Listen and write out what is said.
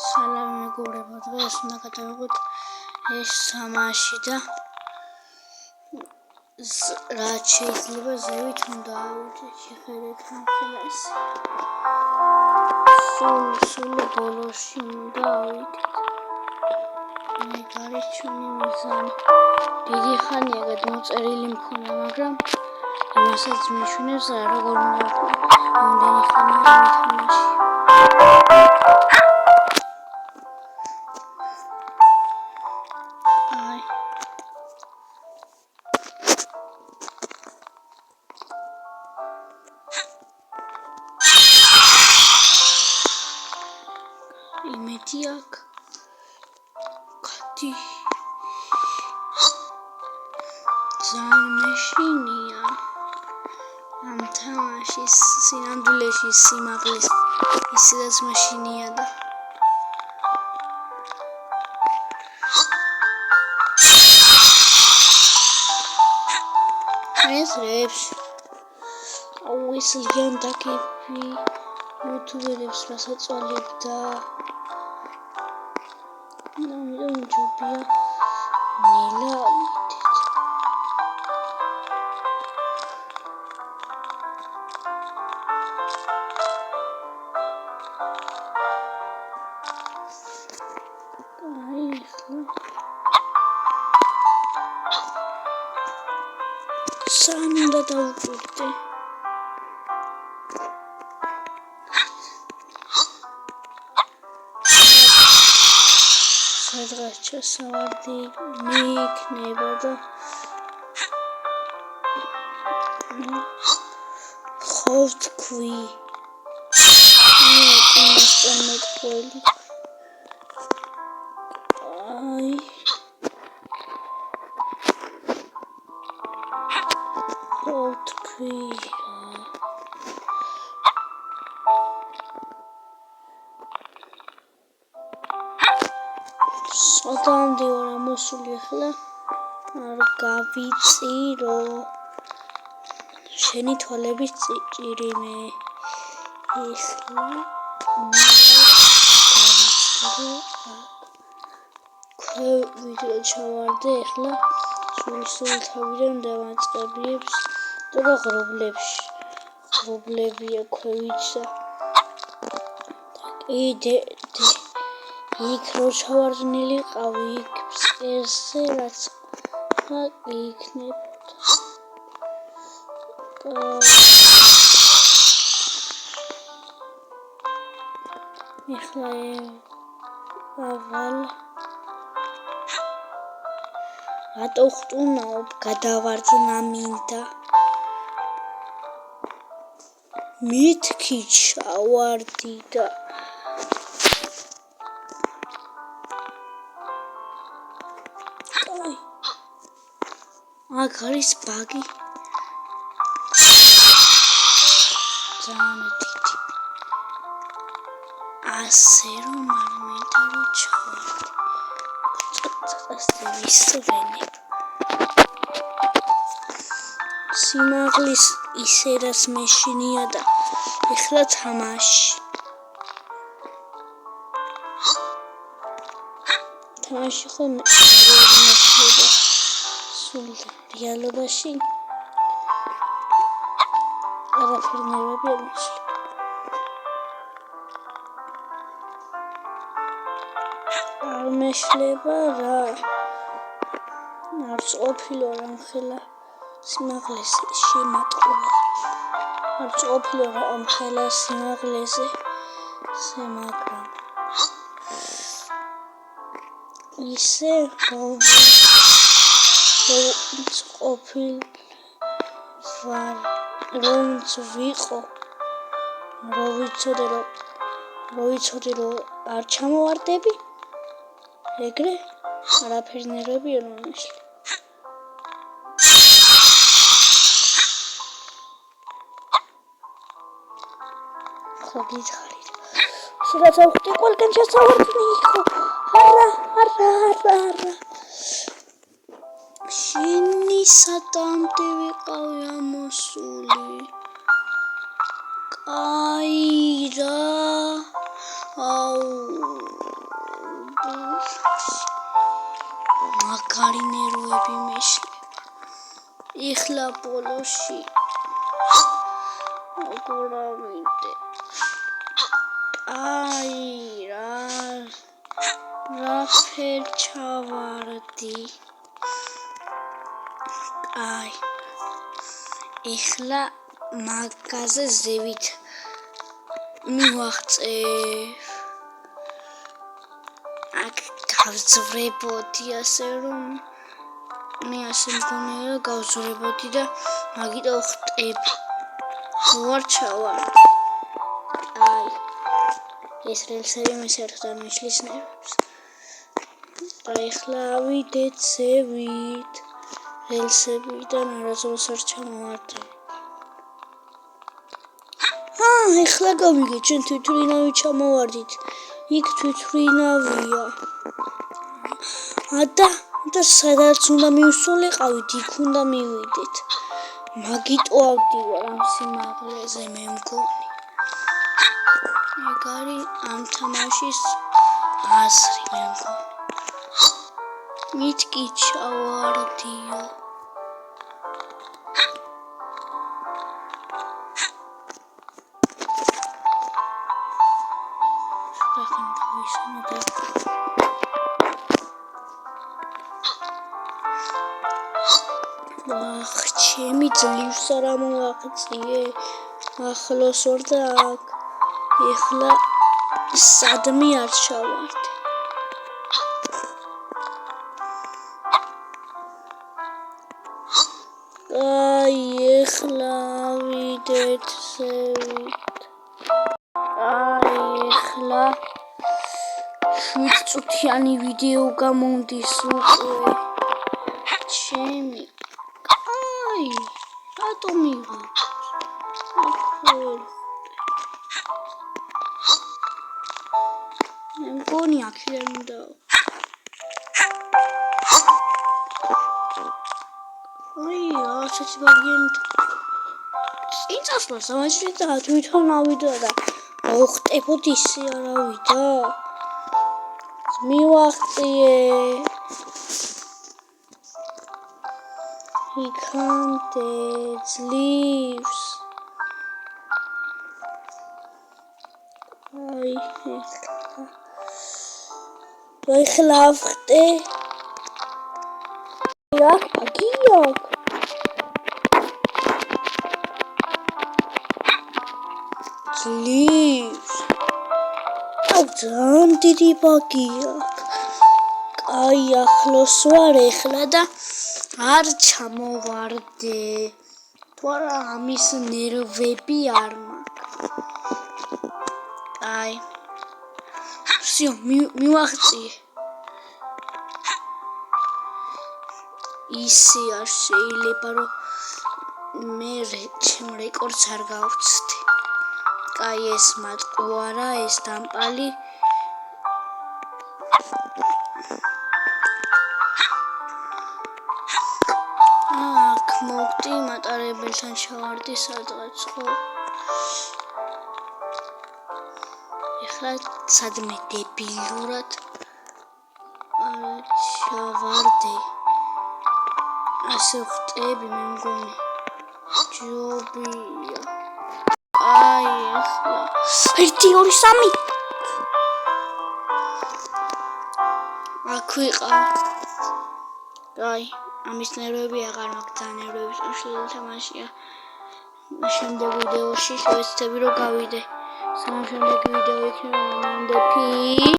სალამი მეგობრებო, დღეს უნდა გადავიღოთ ეს თამაში და რაც შეიძლება ზევით უნდა ავიდეთ, შეხედეთ ხელას. სულ ბოლოში უნდა ავიდეთ. მე გარეთ ჩვენი მიზანი. დიდი ხანია გადმოწერილი მქონდა, მაგრამ იმასაც მიშუნებს როგორ უნდა იმდენი ხანია თამაში. იმედი აქვს კატი ძალიან მეშინია ამ თამაშის სინამდვილეში სიმაღლის ისედაც მეშინია და ეს რებს ის ლიანდაკები YouTuberებს რასაწვალებდა ნამდვილად ჯობია ნელა სამ უნდა დავუკვირდე სადღაც ჩასავარდი მიიქნება და ხო თქვი ინსტანეტელი ხო თქვი სოდამდე ვარ ამოსული ახლა არ გავიწირო შენი თვალების წიჭირი მე ახლა ვიდეო ჩავარდე ახლა სულ თავიდან დავაწყებიებს და ღრუბლებია ქვევიცა კიდე იქ რო ჩავარდნილიყავი იქ ფსკერზე რაც იქნებოდა ეხლა ავალ რატო ხტუნაო გადავარდნა მინდა მეთქი ჩავარდი და აქ არის ბაგი ძალიან დიდი ასე რომ არ მინდა რომ ჩავარდი ცოტა ვისვენებ სიმაღლის ისედაც მეშინია და ეხლა თამაში ხოლმე მეშლება სულ რეალობაში არაფერი ნერვები არ მეშლება არ მეშლება რა არც ყოფილო რამ ხელა სიმაღლეზე შემატყუა არც ყოფილო რამ ხელა სიმაღლეზე მაგრამ ისე ყოფილ ვარ რომც ვიყო რო ვიცოდე რომ არ ჩამოვარდები ეგრე არაფერი ნერვები არ მომეშლება ხო გითხარით სადაც ავხდი ყველგან ჩასავარდნი იყო არა შენი სათამდე ვიყავი ამოსული კაი რა აუ მაგარი ნერვები მეშლება. ეხლა ბოლოში როგორ ავიდე? აი რა ფერ ჩავარდი. აი ეხლა მაგაზე ზევით მივაღწევ. აქ გავძვრებოდი ასე რომ მე ასე მგონია რომ გავძვრებოდი და მაგიტო ხტები. ვარ ჩავარდი. აი ეს რელსები მის ერთად მიშლის ნერვებს. და ეხლა ავიდეთ ზევით რელსებიდან არასდროს არ ჩამოვარდი. ეხლა გავიგე ჩვენ თვითმფრინავი ჩამოვარდით. იქ თვითმფრინავია. და სადაც უნდა მივსულიყავით, იქ უნდა მივიდეთ. მაგიტო ავდივარ ამ სიმაღლეზე მე მგონი. ეგ არის ამ თამაშის აზრი მე მგონი. მითქი ჩავარდიო. ჩემი ძლივს არ მოვაღწიე. ახლოს ვარ და აქ. ეხლა სადმე არ ჩავარდი. აი ეხლა ავიდეთ ზევით. აი ეხლა 7 წუთიანი ვიდეო გამომდის უკვე. ჩემი აი რატომ მივიღე? მე მგონი აქედან უნდა რასაც ვაგიანთ წინ წასვლა სამაჯრი და თვითონ ავიდა და მოხტებოდი ისე არ ავიდა. მივაღწიე იქამდე ძლივს. აი ეხლა ავხტე. აქ ბაგია ძლივს. ძალიან დიდი ბაგია. აი ახლოს ვარ ეხლა და არ ჩამოვარდე. თუ არა ამის ნერვები არ მაქვს. აი всё მივაღწიე. ისე არ შეიძლება რომ მე ჩემ რეკორდს არ გავხსნი. კაი ეს მატყუარა ეს დამპალი. აქ მოვდი მატარებელთან ჩავარდი სადღაც ხო. ეხლა სადმე დებილურად ჩავარდი. ასე ხტები მე მგონი ჯობია. აი ეხლა 1 2 3 აქ ვიყავ. აი ამის ნერვები აღარ მაქვს. ძალიან ნერვების უშლილი თამაშია. შემდეგ ვიდეოში შევეცდები რომ გავიდე. სამ შემდეგ ვიდეო იქნება მომდეფი.